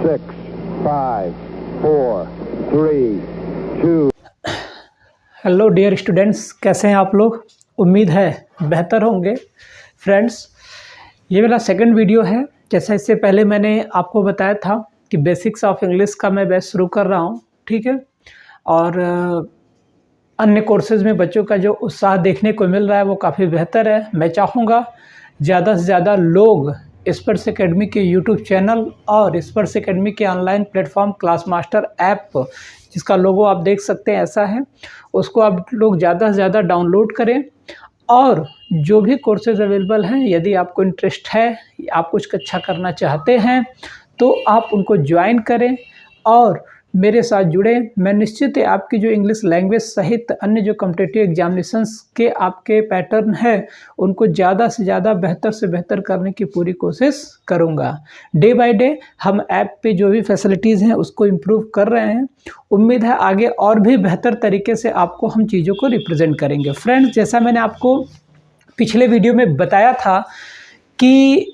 6, 5, 4, 3, 2। Hello dear students, कैसे हैं आप लोग? उम्मीद है बेहतर होंगे। फ्रेंड्स, ये मेरा सेकंड वीडियो है। जैसा इससे पहले मैंने आपको बताया था कि बेसिक्स ऑफ इंग्लिश का मैं बैच शुरू कर रहा हूँ, ठीक है। और अन्य कोर्सेज़ में बच्चों का जो उत्साह देखने को मिल रहा है वो काफ़ी बेहतर है। मैं चाहूँगा ज़्यादा से ज़्यादा लोग स्पर्श एकेडमी के यूट्यूब चैनल और स्पर्श एकेडमी के online platform class master app, जिसका लोगो आप देख सकते हैं ऐसा है, उसको आप लोग ज़्यादा से ज़्यादा डाउनलोड करें। और जो भी कोर्सेज अवेलेबल हैं, यदि आपको इंटरेस्ट है, आप कुछ अच्छा करना चाहते हैं, तो आप उनको ज्वाइन करें और मेरे साथ जुड़ें। मैं निश्चित है आपकी जो इंग्लिश लैंग्वेज सहित अन्य जो कॉम्पिटिटिव एग्जामिनेशंस के आपके पैटर्न है, उनको ज़्यादा से ज़्यादा बेहतर से बेहतर करने की पूरी कोशिश करूँगा। डे बाय डे हम ऐप पे जो भी फैसिलिटीज़ हैं उसको इम्प्रूव कर रहे हैं। उम्मीद है आगे और भी बेहतर तरीके से आपको हम चीज़ों को रिप्रेजेंट करेंगे। फ्रेंड्स, जैसा मैंने आपको पिछले वीडियो में बताया था कि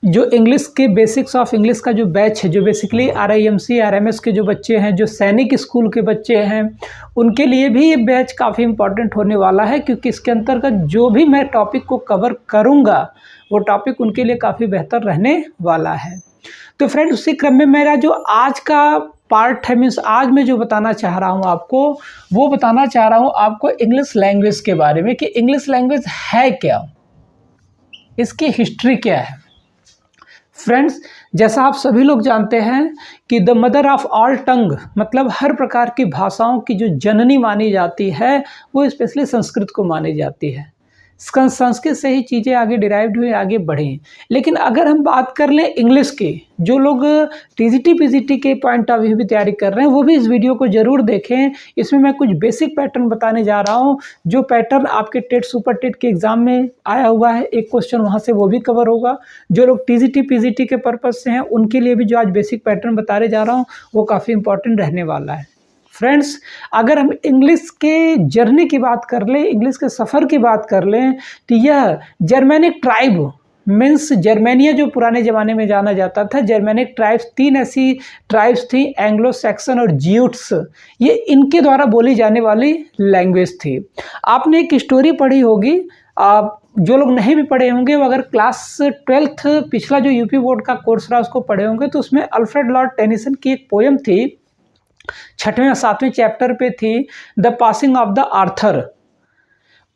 जो इंग्लिश के बेसिक्स ऑफ इंग्लिश का जो बैच है, जो बेसिकली RIMC RMS के जो बच्चे हैं, जो सैनिक स्कूल के बच्चे हैं, उनके लिए भी ये बैच काफ़ी इम्पॉर्टेंट होने वाला है, क्योंकि इसके अंतर्गत जो भी मैं टॉपिक को कवर करूँगा वो टॉपिक उनके लिए काफ़ी बेहतर रहने वाला है। तो फ्रेंड, उसी क्रम में मेरा जो आज का पार्ट है, मीन्स आज मैं जो बताना चाह रहा हूँ आपको, वो बताना चाह रहा हूँ आपको इंग्लिश लैंग्वेज के बारे में कि इंग्लिश लैंग्वेज है क्या, इसकी हिस्ट्री क्या है। फ्रेंड्स, जैसा आप सभी लोग जानते हैं कि द मदर ऑफ ऑल टंग, मतलब हर प्रकार की भाषाओं की जो जननी मानी जाती है, वो स्पेशली संस्कृत को मानी जाती है। संस्कृत से ही चीज़ें आगे डिराइव्ड हुई, आगे बढ़ी। लेकिन अगर हम बात कर लें इंग्लिश की, जो लोग TGT PGT के पॉइंट ऑफ व्यू भी तैयारी कर रहे हैं, वो भी इस वीडियो को ज़रूर देखें। इसमें मैं कुछ बेसिक पैटर्न बताने जा रहा हूँ, जो पैटर्न आपके टेट सुपर टेट के एग्ज़ाम में आया हुआ है। एक क्वेश्चन वहाँ से वो भी कवर होगा। जो लोग TGT PGT के पर्पज़ से हैं, उनके लिए भी जो आज बेसिक पैटर्न बताने जा रहा हूँ वो काफ़ी इंपॉर्टेंट रहने वाला है। फ्रेंड्स, अगर हम इंग्लिश के जर्नी की बात कर लें, इंग्लिश के सफ़र की बात कर लें, तो यह जर्मेनिक ट्राइब, मीन्स जर्मेनिया जो पुराने ज़माने में जाना जाता था, जर्मेनिक ट्राइब्स, 3 ऐसी ट्राइब्स थी, एंग्लो सैक्सन और ज्यूट्स, ये इनके द्वारा बोली जाने वाली लैंग्वेज थी। आपने एक स्टोरी पढ़ी होगी, आप जो लोग नहीं भी पढ़े होंगे, वो अगर क्लास 12th पिछला जो यूपी बोर्ड का कोर्स रहा उसको पढ़े होंगे, तो उसमें अल्फ्रेड लॉर्ड टेनिसन की एक पोएम थी, 6वें और 7वें चैप्टर पे थी, the passing of the Arthur.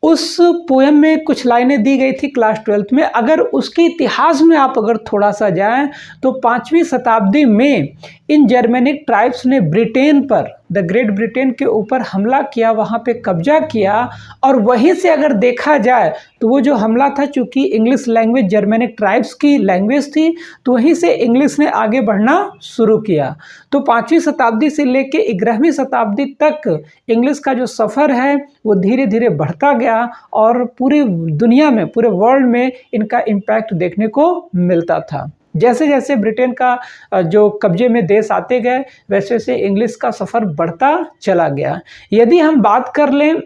उस पोएम में कुछ लाइनें दी गई थी क्लास 12th में। अगर उसके इतिहास में आप अगर थोड़ा सा जाएं, तो 5वीं शताब्दी में इन जर्मेनिक ट्राइब्स ने ब्रिटेन पर, द ग्रेट ब्रिटेन के ऊपर हमला किया, वहाँ पे कब्जा किया। और वहीं से अगर देखा जाए तो वो जो हमला था, चूँकि इंग्लिश लैंग्वेज जर्मेनिक ट्राइब्स की लैंग्वेज थी, तो वहीं से इंग्लिश ने आगे बढ़ना शुरू किया। तो 5वीं शताब्दी से लेके 11वीं शताब्दी तक इंग्लिश का जो सफ़र है वो धीरे धीरे बढ़ता गया और पूरी दुनिया में, पूरे वर्ल्ड में इनका इम्पैक्ट देखने को मिलता था। जैसे जैसे ब्रिटेन का जो कब्जे में देश आते गए, वैसे वैसे इंग्लिश का सफ़र बढ़ता चला गया। यदि हम बात कर लें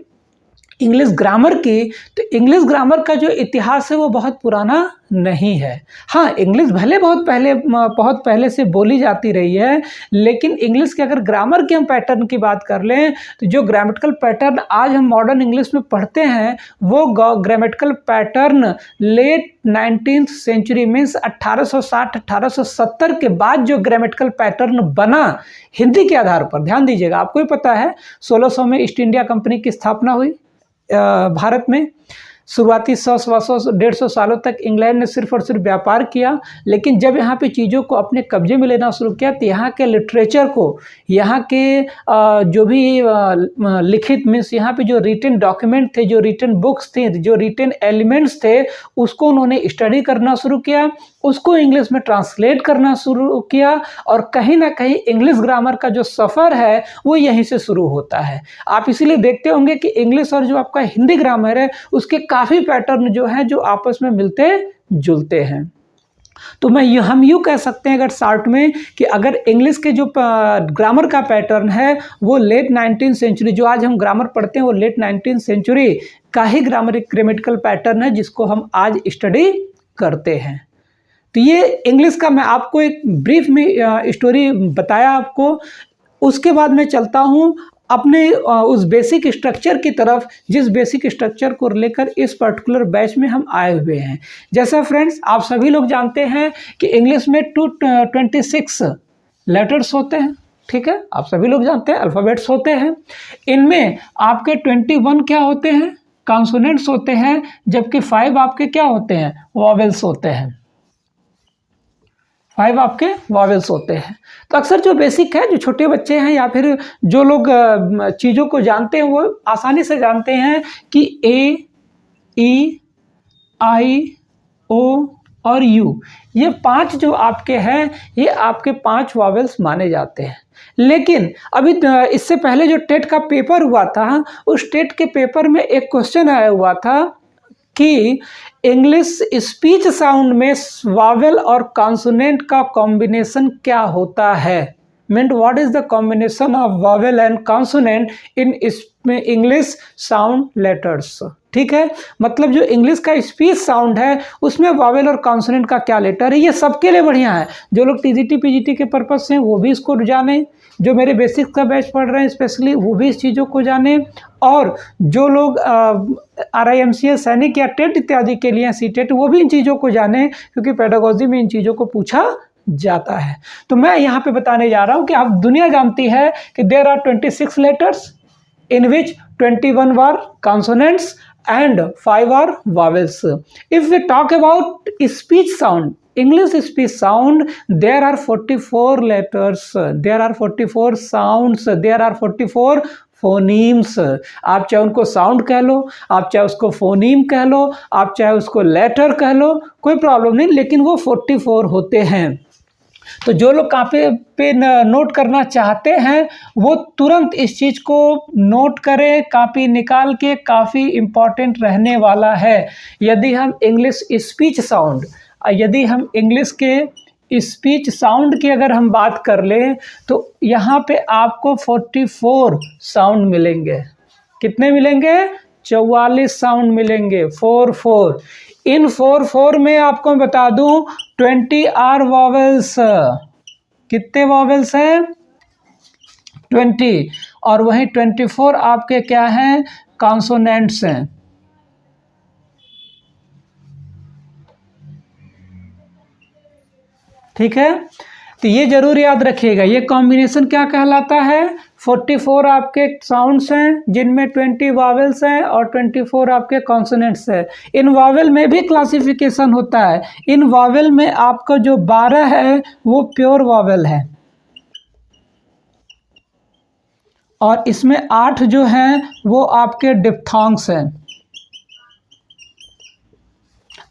इंग्लिश ग्रामर की, तो इंग्लिश ग्रामर का जो इतिहास है वो बहुत पुराना नहीं है। हाँ, इंग्लिश भले बहुत पहले से बोली जाती रही है, लेकिन इंग्लिश के अगर ग्रामर के हम पैटर्न की बात कर लें, तो जो ग्रामेटिकल पैटर्न आज हम मॉडर्न इंग्लिश में पढ़ते हैं, वो grammatical pattern late 19th century means 1860-1870 के बाद जो ग्रामेटिकल पैटर्न बना हिंदी के आधार पर। ध्यान दीजिएगा, आपको ही पता है 1600 में ईस्ट इंडिया कंपनी की स्थापना हुई भारत में। शुरुआती 100-150 सालों तक इंग्लैंड ने सिर्फ और सिर्फ व्यापार किया, लेकिन जब यहाँ पे चीज़ों को अपने कब्जे में लेना शुरू किया, तो यहाँ के लिटरेचर को, यहाँ के जो भी लिखित मीन्स यहाँ पे जो रिटन डॉक्यूमेंट थे, जो रिटन बुक्स थे, जो रिटन एलिमेंट्स थे, उसको उन्होंने स्टडी करना शुरू किया, उसको इंग्लिश में ट्रांसलेट करना शुरू किया। और कहीं ना कहीं इंग्लिश ग्रामर का जो सफ़र है वो यहीं से शुरू होता है। आप इसीलिए देखते होंगे कि इंग्लिश और जो आपका हिंदी ग्रामर है, उसके काफ़ी पैटर्न जो हैं जो आपस में मिलते जुलते हैं। तो हम यूँ कह सकते हैं अगर शॉर्ट में, कि अगर इंग्लिश के जो ग्रामर का पैटर्न है वो लेट 19th सेंचुरी, जो आज हम ग्रामर पढ़ते हैं वो लेट 19th सेंचुरी का ही ग्रामेटिकल पैटर्न है, जिसको हम आज स्टडी करते हैं। तो ये इंग्लिश का मैं आपको एक ब्रीफ में स्टोरी बताया आपको। उसके बाद मैं चलता हूँ अपने उस बेसिक स्ट्रक्चर की तरफ, जिस बेसिक स्ट्रक्चर को लेकर इस पर्टिकुलर बैच में हम आए हुए हैं। जैसा फ्रेंड्स आप सभी लोग जानते हैं कि इंग्लिश में 226 लेटर्स होते हैं, ठीक है, आप सभी लोग जानते हैं अल्फ़ाबेट्स होते हैं। इनमें आपके 21 क्या होते हैं, कॉन्सोनेंट्स होते हैं, जबकि 5 आपके क्या होते हैं, वॉवेल्स होते हैं। 5 आपके वॉवेल्स होते हैं। तो अक्सर जो बेसिक है, जो छोटे बच्चे हैं या फिर जो लोग चीज़ों को जानते हैं वो आसानी से जानते हैं कि ए, ई, आई, ओ और यू, ये 5 जो आपके हैं ये आपके 5 वॉवेल्स माने जाते हैं। लेकिन अभी इससे पहले जो टेट का पेपर हुआ था, उस टेट के पेपर में एक क्वेश्चन आया हुआ था कि इंग्लिश स्पीच साउंड में वावेल और कॉन्सोनेंट का कॉम्बिनेशन क्या होता है। Means what is the combination of Wavell and consonant in English sound letters. ठीक है, मतलब जो इंग्लिश का स्पीच साउंड है उसमें वावेल और कॉन्सोनेंट का क्या लेटर है। ये सबके लिए बढ़िया है, जो लोग टीजीटी पीजीटी के पर्पज से वो भी इसको जाने, जो मेरे बेसिक्स का बैच पढ़ रहे हैं स्पेशली वो भी इस चीज़ों को जाने, और जो लोग RIMCS सैनिक या टेट इत्यादि के लिए सीटेट वो भी इन चीज़ों को जाने, क्योंकि पेडागोजी में इन चीज़ों को पूछा जाता है। तो मैं यहाँ पे बताने जा रहा हूँ कि आप दुनिया जानती है कि there are 26 letters in which 21 were consonants and 5 are vowels. If we talk about speech sound, English speech sound, there are 44 letters, there are 44 sounds, there are 44 phonemes. आप चाहे उनको साउंड कह लो, आप चाहे उसको फोनीम कह लो, आप चाहे उसको लेटर कह लो, कोई प्रॉब्लम नहीं, लेकिन वो 44 होते हैं। तो जो लोग कॉपी पे नोट करना चाहते हैं वो तुरंत इस चीज़ को नोट करें, कॉपी निकाल के, काफ़ी इम्पॉर्टेंट रहने वाला है। यदि हम इंग्लिश स्पीच साउंड, यदि हम इंग्लिश के स्पीच साउंड की अगर हम बात कर लें तो यहाँ पे आपको 44 साउंड मिलेंगे। कितने मिलेंगे? 44 साउंड मिलेंगे, 4 इन 4 में आपको मैं बता दूं 20 आर वॉवेल्स। कितने वॉवेल्स हैं? 20, और वहीं 24 आपके क्या हैं? कॉन्सोनेंट्स हैं। ठीक है, तो ये जरूर याद रखिएगा, ये कॉम्बिनेशन क्या कहलाता है? 44 आपके साउंड्स हैं जिनमें 20 वावेल्स हैं और 24 आपके कॉन्सोनेंट्स हैं। इन वावेल में भी क्लासिफिकेशन होता है। इन वावेल में आपका जो 12 है वो प्योर वावेल है और इसमें 8 जो हैं वो आपके डिप्थॉन्ग्स हैं।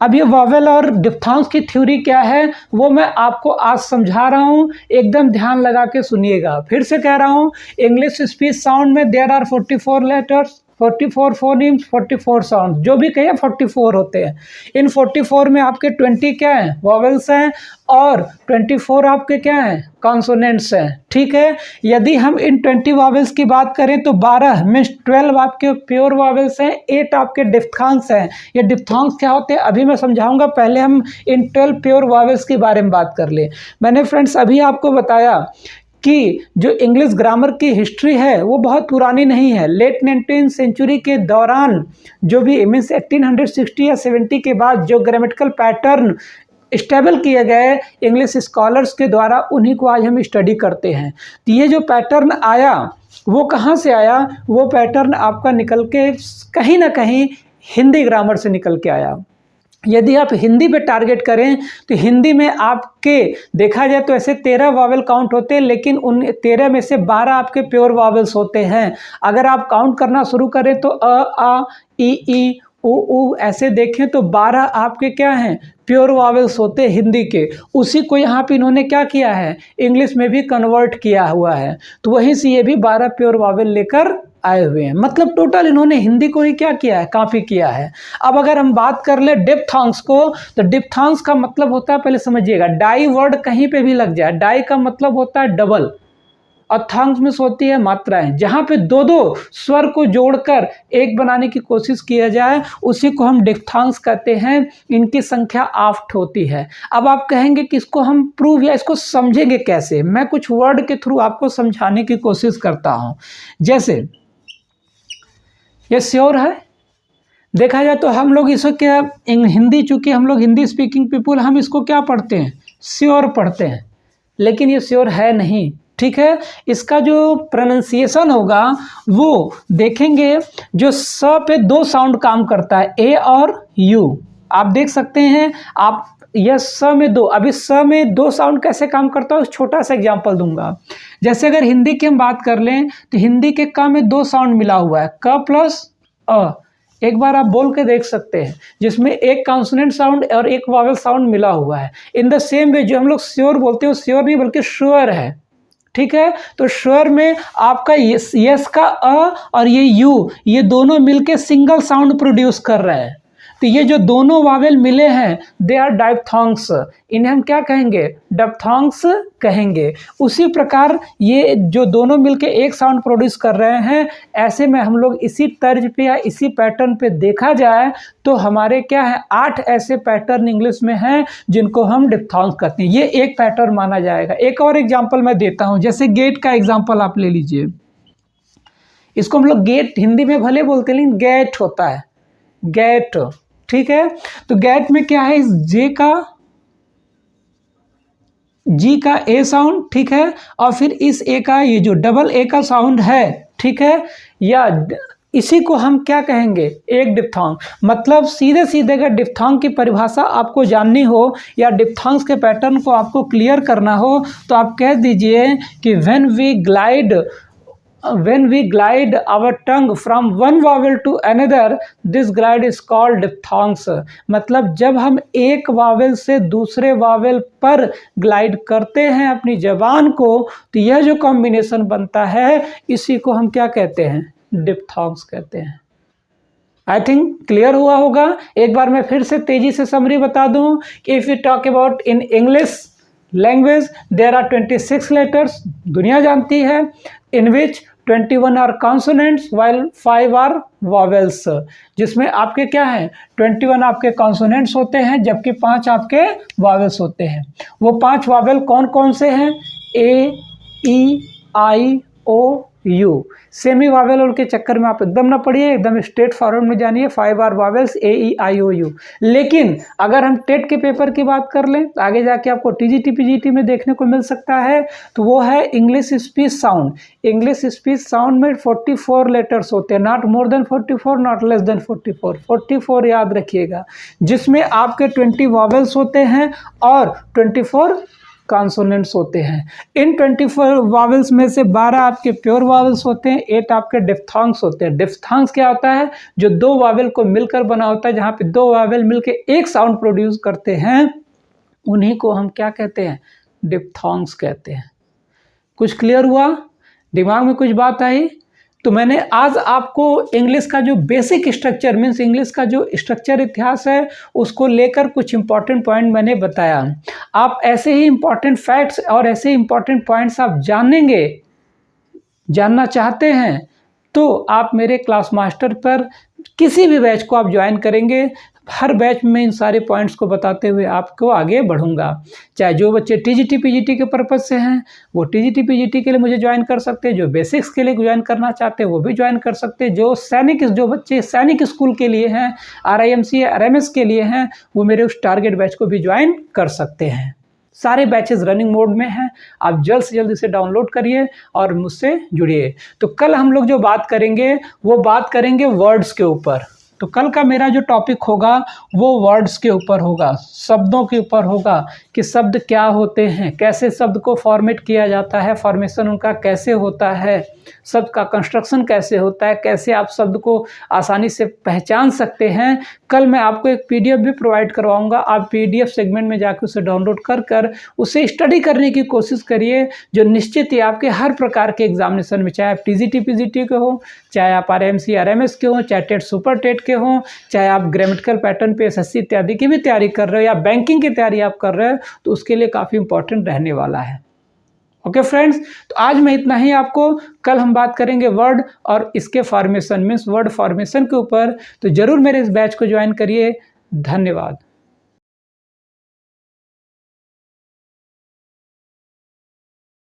अब ये वावेल और डिप्थॉन्ग्स की थ्योरी क्या है वो मैं आपको आज समझा रहा हूँ, एकदम ध्यान लगा के सुनिएगा। फिर से कह रहा हूँ, इंग्लिश स्पीच साउंड में there are 44 letters, 44 phonemes, 44 sound, जो भी कहिए 44 होते हैं। इन 44 में आपके 20 क्या हैं? वॉवेल्स हैं, और 24 आपके क्या हैं? कॉन्सोनेंट्स हैं। ठीक है, यदि हम इन 20 वॉवेल्स की बात करें तो 12 मीन्स 12 आपके प्योर वॉवेल्स हैं, 8 आपके डिप्थॉन्ग्स हैं। ये डिप्थॉन्ग्स क्या होते हैं अभी मैं समझाऊंगा, पहले हम इन 12 प्योर वॉवेल्स के बारे में बात कर ले। मैंने फ्रेंड्स अभी आपको बताया कि जो इंग्लिश ग्रामर की हिस्ट्री है वो बहुत पुरानी नहीं है। लेट 19th सेंचुरी के दौरान जो भी मीन्स 1860 या 70 के बाद जो ग्रामेटिकल पैटर्न स्टेबल किए गए इंग्लिश स्कॉलर्स के द्वारा, उन्हीं को आज हम स्टडी करते हैं। तो ये जो पैटर्न आया वो कहाँ से आया? वो पैटर्न आपका निकल के कहीं ना कहीं हिंदी ग्रामर से निकल के आया। यदि आप हिंदी पे टारगेट करें तो हिंदी में आपके देखा जाए तो ऐसे 13 वावेल काउंट होते हैं, लेकिन उन 13 में से 12 आपके प्योर वावेल्स होते हैं। अगर आप काउंट करना शुरू करें तो अ, आ, ई, उ ऐसे देखें तो 12 आपके क्या हैं? प्योर वावेल्स होते हैं हिंदी के। उसी को यहाँ पे इन्होंने क्या किया है? इंग्लिश में भी कन्वर्ट किया हुआ है, तो वहीं से ये भी 12 प्योर वावेल लेकर आए हुए हैं। मतलब टोटल इन्होंने हिंदी को ही क्या किया है? कॉपी किया है। अब अगर हम बात कर ले डिप्थॉन्ग्स को, तो डिप्थॉन्ग्स का मतलब होता है, पहले समझिएगा, डाई वर्ड कहीं पे भी लग जाए, डाई का मतलब होता है डबल, ऑर्थोंग्स में होती है मात्राएं। जहाँ पे दो दो स्वर को जोड़कर एक बनाने की कोशिश किया जाए उसी को हम डिप्थॉन्ग्स कहते हैं। इनकी संख्या 8 होती है। अब आप कहेंगे कि इसको हम प्रूव या इसको समझेंगे कैसे? मैं कुछ वर्ड के थ्रू आपको समझाने की कोशिश करता हूँ। जैसे ये श्योर है, देखा जाए तो हम लोग इसको क्या हिंदी, चूंकि हम लोग हिंदी स्पीकिंग पीपुल, हम इसको क्या पढ़ते हैं? श्योर पढ़ते हैं, लेकिन ये श्योर है नहीं। ठीक है, इसका जो प्रोनाउंसिएशन होगा वो देखेंगे, जो स पे 2 साउंड काम करता है, ए और यू। आप देख सकते हैं, आप यह स में 2, अभी स में 2 साउंड कैसे काम करता है, छोटा सा एग्जांपल दूंगा। जैसे अगर हिंदी की हम बात कर लें तो हिंदी के क में 2 साउंड मिला हुआ है, क प्लस अ। एक बार आप बोल के देख सकते हैं, जिसमें एक कॉन्सोनेंट साउंड और एक वॉवेल साउंड मिला हुआ है। इन द सेम वे जो हम लोग श्योर बोलते हैं वो श्योर नहीं बल्कि श्योर है। ठीक है, तो श्योर में आपका यस का अ और ये यू, ये दोनों मिलके सिंगल साउंड प्रोड्यूस कर रहे हैं। तो ये जो दोनों वावेल मिले हैं दे आर डायफ्थॉन्ग्स, इन्हें हम क्या कहेंगे? डायफ्थॉन्ग्स कहेंगे। उसी प्रकार ये जो दोनों मिलके एक साउंड प्रोड्यूस कर रहे हैं, ऐसे में हम लोग इसी तर्ज पे या इसी पैटर्न पे देखा जाए तो हमारे क्या है, 8 ऐसे पैटर्न इंग्लिश में हैं जिनको हम डिप्थॉन्ग्स कहते हैं। ये एक पैटर्न माना जाएगा। एक और एग्जाम्पल मैं देता हूँ, जैसे गेट का एग्जाम्पल आप ले लीजिए। इसको हम लोग गेट हिंदी में भले बोलते हैं लेकिन गेट होता है, गेट। ठीक है, तो गेट में क्या है, इस जी का ए साउंड, ठीक है, और फिर इस ए का ये जो डबल ए का साउंड है, ठीक है, या इसी को हम क्या कहेंगे? एक डिप्थॉन्ग। मतलब सीधे सीधे अगर डिप्थॉन्ग की परिभाषा आपको जाननी हो या डिप्थॉन्ग्स के पैटर्न को आपको क्लियर करना हो तो आप कह दीजिए कि when we glide our tongue from one vowel to another, this glide is called diphthongs। मतलब जब हम एक वावेल से दूसरे वावेल पर ग्लाइड करते हैं अपनी जबान को, तो यह जो कॉम्बिनेशन बनता है इसी को हम क्या कहते हैं? डिप्थॉन्ग्स कहते हैं। आई थिंक क्लियर हुआ होगा। एक बार मैं फिर से तेजी से समरी बता दूं कि if you talk about in English language there are 26 letters, दुनिया जानती है, in which 21 are consonants while 5 are vowels। जिसमें आपके क्या है, 21 आपके consonants होते हैं जबकि 5 आपके vowels होते हैं। वो 5 vowel कौन कौन से हैं? ए, E, I, O, you. Semi Wavell के चक्कर में आप एकदम ना पढ़िए, एकदम स्ट्रेट फॉरवर्ड में जानिए। 5 are vowels, A, E, I, O, U. लेकिन अगर हम टेट के पेपर की बात कर लें, आगे जाके आपको टीजीटी पीजीटी में देखने को मिल सकता है, तो वो है English speech sound. English speech sound में 44 लेटर्स होते हैं, not more than 44, not less than 44। 44 याद रखिएगा, जिसमें आपके 20 वावेल्स होते हैं और 24 कॉन्सोनेंट्स होते हैं। इन 24 वावेल्स में से 12 आपके प्योर वावेल्स होते हैं, 8 आपके डिप्थॉन्ग्स होते हैं। डिप्थॉन्ग्स क्या होता है? जो 2 वावेल को मिलकर बना होता है, जहाँ पे 2 वावेल मिलकर एक साउंड प्रोड्यूस करते हैं, उन्हीं को हम क्या कहते हैं? डिप्थॉन्ग्स कहते हैं। कुछ क्लियर हुआ? दिमाग में कुछ बात आई? तो मैंने आज आपको इंग्लिश का जो बेसिक स्ट्रक्चर मीन्स इंग्लिश का जो स्ट्रक्चर इतिहास है उसको लेकर कुछ इंपॉर्टेंट पॉइंट मैंने बताया। आप ऐसे ही इंपॉर्टेंट फैक्ट्स और ऐसे इंपॉर्टेंट पॉइंट्स आप जानना चाहते हैं तो आप मेरे क्लास मास्टर पर किसी भी बैच को आप ज्वाइन करेंगे, हर बैच में इन सारे पॉइंट्स को बताते हुए आपको आगे बढ़ूंगा। चाहे जो बच्चे टीजीटी पीजीटी के पर्पज़ से हैं वो टीजीटी पीजीटी के लिए मुझे ज्वाइन कर सकते हैं, जो बेसिक्स के लिए ज्वाइन करना चाहते हैं वो भी ज्वाइन कर सकते हैं, जो बच्चे सैनिक स्कूल के लिए हैं, RIMC या RMS के लिए हैं, वो मेरे उस टारगेट बैच को भी ज्वाइन कर सकते हैं। सारे बैचेस रनिंग मोड में हैं, आप जल्द से जल्द इसे डाउनलोड करिए और मुझसे जुड़िए। तो कल हम लोग जो बात करेंगे वो बात करेंगे वर्ड्स के ऊपर। तो कल का मेरा जो टॉपिक होगा वो वर्ड्स के ऊपर होगा, शब्दों के ऊपर होगा कि शब्द क्या होते हैं, कैसे शब्द को फॉर्मेट किया जाता है, फॉर्मेशन उनका कैसे होता है, शब्द का कंस्ट्रक्शन कैसे होता है, कैसे आप शब्द को आसानी से पहचान सकते हैं। कल मैं आपको एक PDF भी प्रोवाइड करवाऊंगा, आप PDF सेगमेंट में जाकर उसे डाउनलोड कर उसे स्टडी करने की कोशिश करिए, जो निश्चित ही आपके हर प्रकार के एग्जामिनेशन में, चाहे आप TGT PGT के हो, चाहे आप RIMC RMS के हो, चाहे टेट सुपर टेट के हो, चाहे आप ग्रामेटिकल पैटर्न पे SSC इत्यादि की भी तैयारी कर रहे हो या बैंकिंग की तैयारी आप कर रहे हो, तो उसके लिए काफ़ी इंपॉर्टेंट रहने वाला है। ओके फ्रेंड्स, तो आज मैं इतना ही। आपको कल हम बात करेंगे वर्ड और इसके फॉर्मेशन मीन्स वर्ड फॉर्मेशन के ऊपर। तो ज़रूर मेरे इस बैच को ज्वाइन करिए। धन्यवाद।